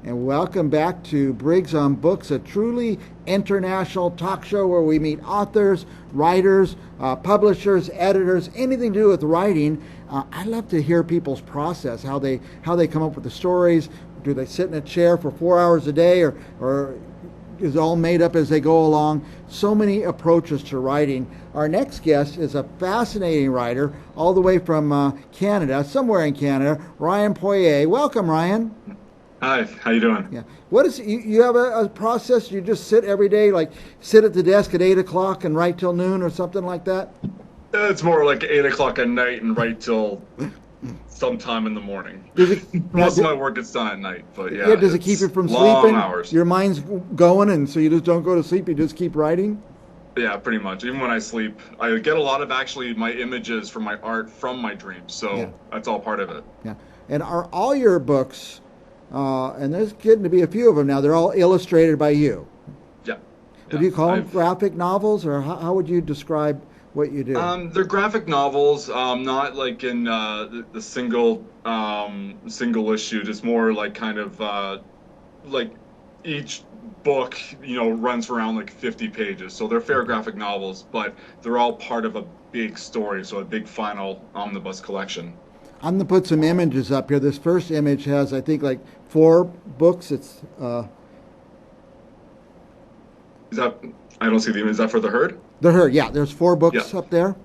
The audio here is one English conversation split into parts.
and welcome back to Briggs on Books, a truly international talk show where we meet authors, writers, publishers, editors, anything to do with writing. I love to hear people's process, how they come up with the stories. Do they sit in a chair for 4 hours a day, or is it all made up as they go along? So many approaches to writing. Our next guest is a fascinating writer, all the way from Canada, somewhere in Canada, Ryan Poirier. Welcome, Ryan. Hi, how you doing? Yeah. What is you have a process? You just sit every day, like sit at the desk at 8 o'clock and write till noon or something like that? It's more like 8 o'clock at night and right till sometime in the morning. Most of my work gets done at night, but yeah. Does it keep you from long sleeping? Hours. Your mind's going, and so you just don't go to sleep. You just keep writing. Yeah, pretty much. Even when I sleep, I get a lot of actually my images from my art from my dreams. So that's all part of it. Yeah. And are all your books, and there's getting to be a few of them now, they're all illustrated by you? Yeah. Would you call them graphic novels, or how would you describe what you do? They're graphic novels, not like in the single issue. It's more like kind of like each book, runs for around like 50 pages. So they're fair graphic novels, but they're all part of a big story, so a big final omnibus collection. I'm going to put some images up here. This first image has, I think, like 4 books. It's Is that, I don't see the image. Is that for The Herd? The Herd, yeah. There's 4 books up there.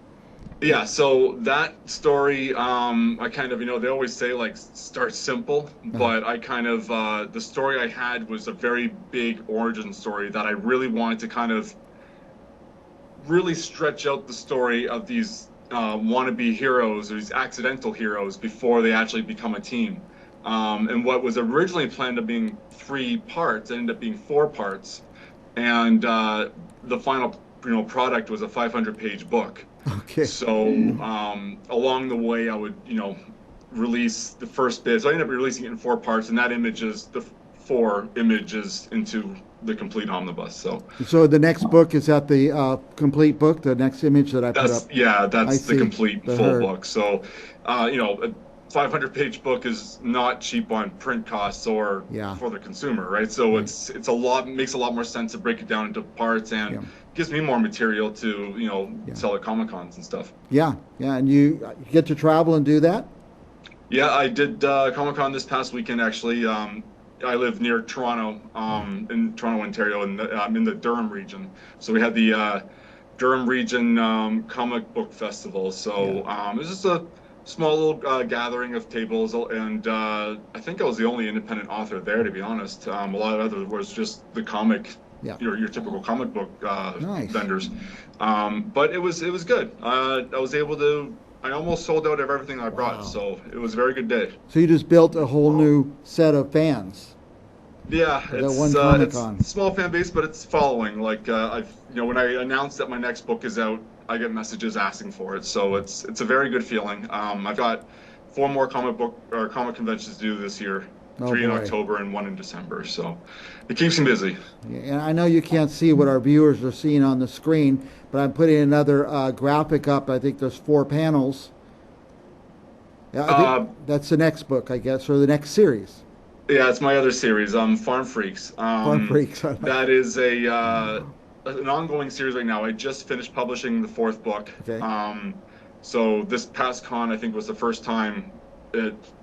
Yeah, so that story, I kind of, they always say like start simple, but I kind of, the story I had was a very big origin story that I really wanted to kind of really stretch out the story of these wannabe heroes, or these accidental heroes, before they actually become a team. And what was originally planned to being 3 parts ended up being 4 parts, and the final product was a 500-page book. Okay. So along the way, I would release the first bit. So I ended up releasing it in 4 parts, and that images the 4 images into the complete omnibus. So the next book, is that the complete book? The next image that I put up? Yeah, that's the complete full book. So a 500-page book is not cheap on print costs or for the consumer, right? So it's a lot, makes a lot more sense to break it down into parts, and gives me more material to sell at Comic-Cons and stuff. Yeah, and you get to travel and do that? Yeah, I did Comic-Con this past weekend actually. I live near Toronto, in Toronto, Ontario, and I'm in the Durham region. So we had the Durham Region Comic Book Festival. So it was just a small little gathering of tables, and I think I was the only independent author there, to be honest. A lot of others was just the comic, your typical comic book vendors. But it was good. I was able to. I almost sold out of everything I brought, so it was a very good day. So you just built a whole new set of fans. Yeah, it's a small fan base, but it's following. Like when I announced that my next book is out, I get messages asking for it, so it's a very good feeling. I've got 4 more comic conventions to do this year, 3 in October and 1 in December, so it keeps me busy. Yeah, and I know you can't see what our viewers are seeing on the screen, but I'm putting another graphic up. I think there's 4 panels. Yeah, I think that's the next book, I guess, or the next series. Yeah, it's my other series, Farm Freaks. Farm Freaks. That is an ongoing series right now. I just finished publishing the 4th book. Okay. So this past con, I think, was the first time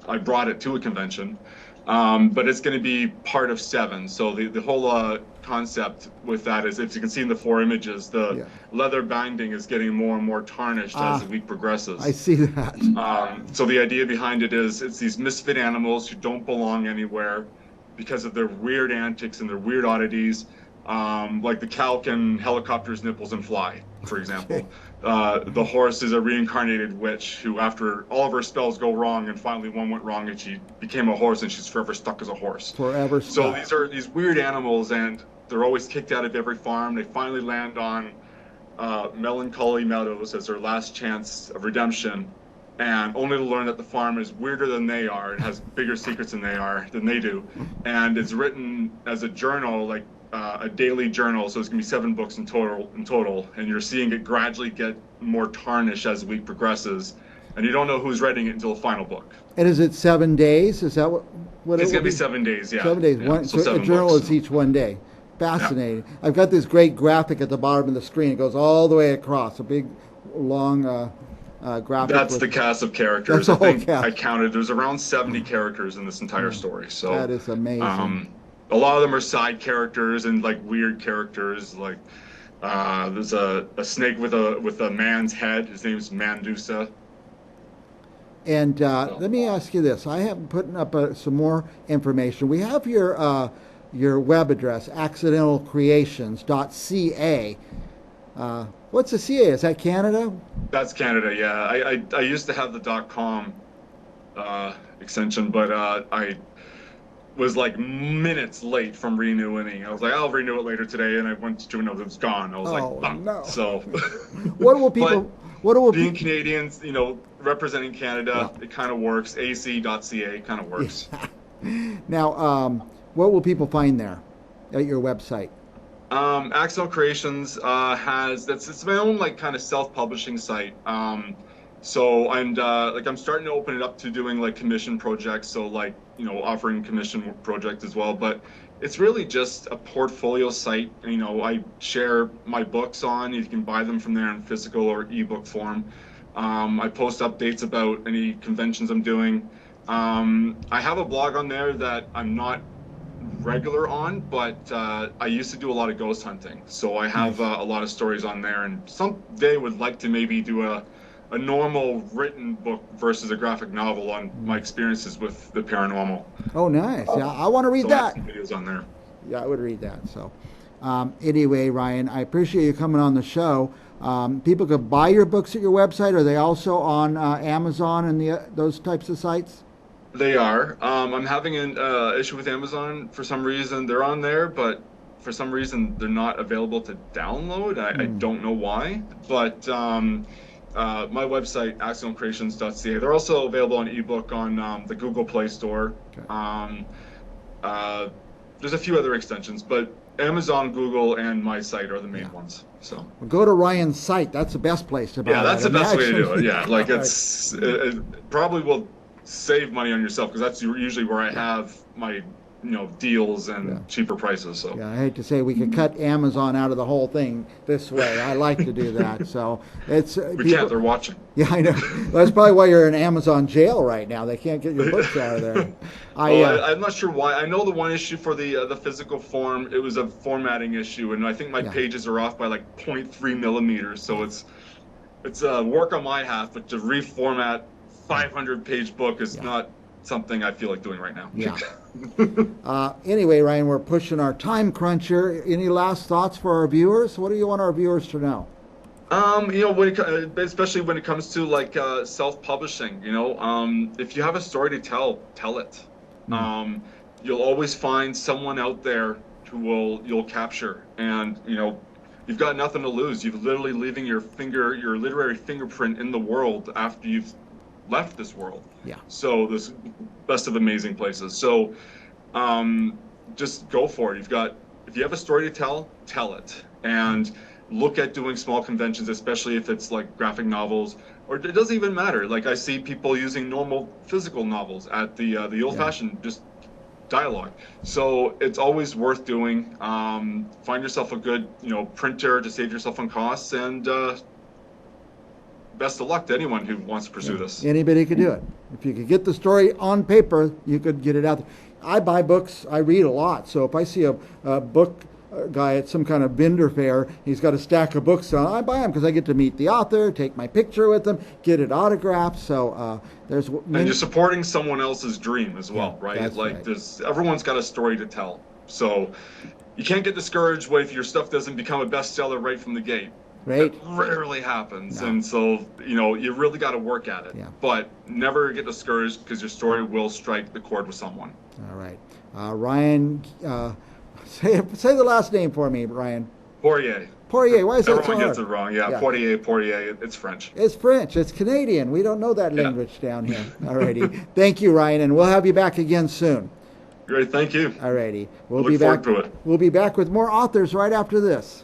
I brought it to a convention. But it's going to be part of 7. So the whole concept with that is, if you can see in the 4 images, the leather binding is getting more and more tarnished as the week progresses. I see that. So the idea behind it is, it's these misfit animals who don't belong anywhere because of their weird antics and their weird oddities. Like the cow can helicopter his nipples and fly, for example. The horse is a reincarnated witch who, after all of her spells go wrong, and finally one went wrong and she became a horse, and she's forever stuck as a horse. Forever stuck. So these are these weird animals, and they're always kicked out of every farm. They finally land on Melancholy Meadows as their last chance of redemption, and only to learn that the farm is weirder than they are and has bigger secrets than they do. And it's written as a journal, like a daily journal, so it's gonna be 7 books in total, and you're seeing it gradually get more tarnished as the week progresses, and you don't know who's writing it until the final book. And is it 7 days? Is that What It's it going to will be 7 days, yeah. 7 days. Yeah, One, so so a 7 journal books. is each one day. Fascinating. I've got this great graphic at the bottom of the screen. It goes all the way across. A big, long graphic. That's the cast of characters. That's the I whole think cast. I counted. There's around 70 characters in this entire story. So That is amazing. a lot of them are side characters and like weird characters. Like there's a snake with a man's head. His name's Mandusa. And let me ask you this. I have put up some more information. We have your web address, accidentalcreations.ca. What's the CA? Is that Canada? That's Canada, yeah. I used to have the .com extension, but I was like minutes late from renewing. I was like, I'll renew it later today, and I went to know that it was gone. I was like, oh, no. So, what will people? What will being Canadians, representing Canada, it kind of works. ac.ca kind of works. Now, what will people find there at your website? Accidental Creations it's my own like kind of self-publishing site. So I'm starting to open it up to doing like commission projects. So like offering commission projects as well. But it's really just a portfolio site. I share my books on. You can buy them from there in physical or ebook form. I post updates about any conventions I'm doing. I have a blog on there that I'm not regular on, but I used to do a lot of ghost hunting, so I have a lot of stories on there, and someday would like to maybe do a normal written book versus a graphic novel on my experiences with the paranormal. Oh, nice. Yeah, I want to read that. I have some videos on there. Yeah, I would read that. So anyway, Ryan, I appreciate you coming on the show. People could buy your books at your website. Are they also on Amazon and those types of sites? They are. I'm having an issue with Amazon for some reason. They're on there, but for some reason they're not available to download. I don't know why. But my website, accidentalcreations.ca. They're also available on ebook on the Google Play Store. Okay. There's a few other extensions, but Amazon, Google, and my site are the main ones. So go to Ryan's site. That's the best place to buy it. Yeah, that's the best way to do it. Yeah, like it probably will save money on yourself, because that's usually where I have my deals and cheaper prices. So I hate to say we could cut Amazon out of the whole thing this way. I like to do that. So it's can't. They're watching. Yeah, I know. That's probably why you're in Amazon jail right now. They can't get your books out of there. I'm not sure why. I know the one issue for the physical form, it was a formatting issue, and I think my pages are off by like 0.3 millimeters. So it's work on my half, but to reformat 500-page book is not something I feel like doing right now. Yeah. Anyway, Ryan, we're pushing our time crunch here. Any last thoughts for our viewers? What do you want our viewers to know? Especially when it comes to like self-publishing, if you have a story to tell it. You'll always find someone out there who you'll capture, and you've got nothing to lose. You're literally leaving your literary fingerprint in the world after you've left this world. Yeah. So this best of amazing places. So just go for it. If you have a story to tell it, and look at doing small conventions, especially if it's like graphic novels, or it doesn't even matter. Like I see people using normal physical novels at the old-fashioned just dialogue. So it's always worth doing. Find yourself a good printer to save yourself on costs, and best of luck to anyone who wants to pursue this. Anybody could do it. If you could get the story on paper, you could get it out there. I buy books. I read a lot. So if I see a book guy at some kind of vendor fair, he's got a stack of books on, I buy them because I get to meet the author, take my picture with them, get it autographed. So there's and you're supporting someone else's dream as well, right? Like right. Everyone's got a story to tell. So you can't get discouraged if your stuff doesn't become a bestseller right from the gate. Right. It rarely happens. No. And so, you really got to work at it. Yeah. But never get discouraged, because your story will strike the chord with someone. All right. Ryan, say the last name for me, Ryan. Poirier. Poirier. Why is that so hard? Everyone gets it wrong. Yeah, Poirier. It's French. It's French. It's Canadian. We don't know that language down here. All righty. Thank you, Ryan, and we'll have you back again soon. Great. Thank you. All righty. Look forward to it. We'll be back with more authors right after this.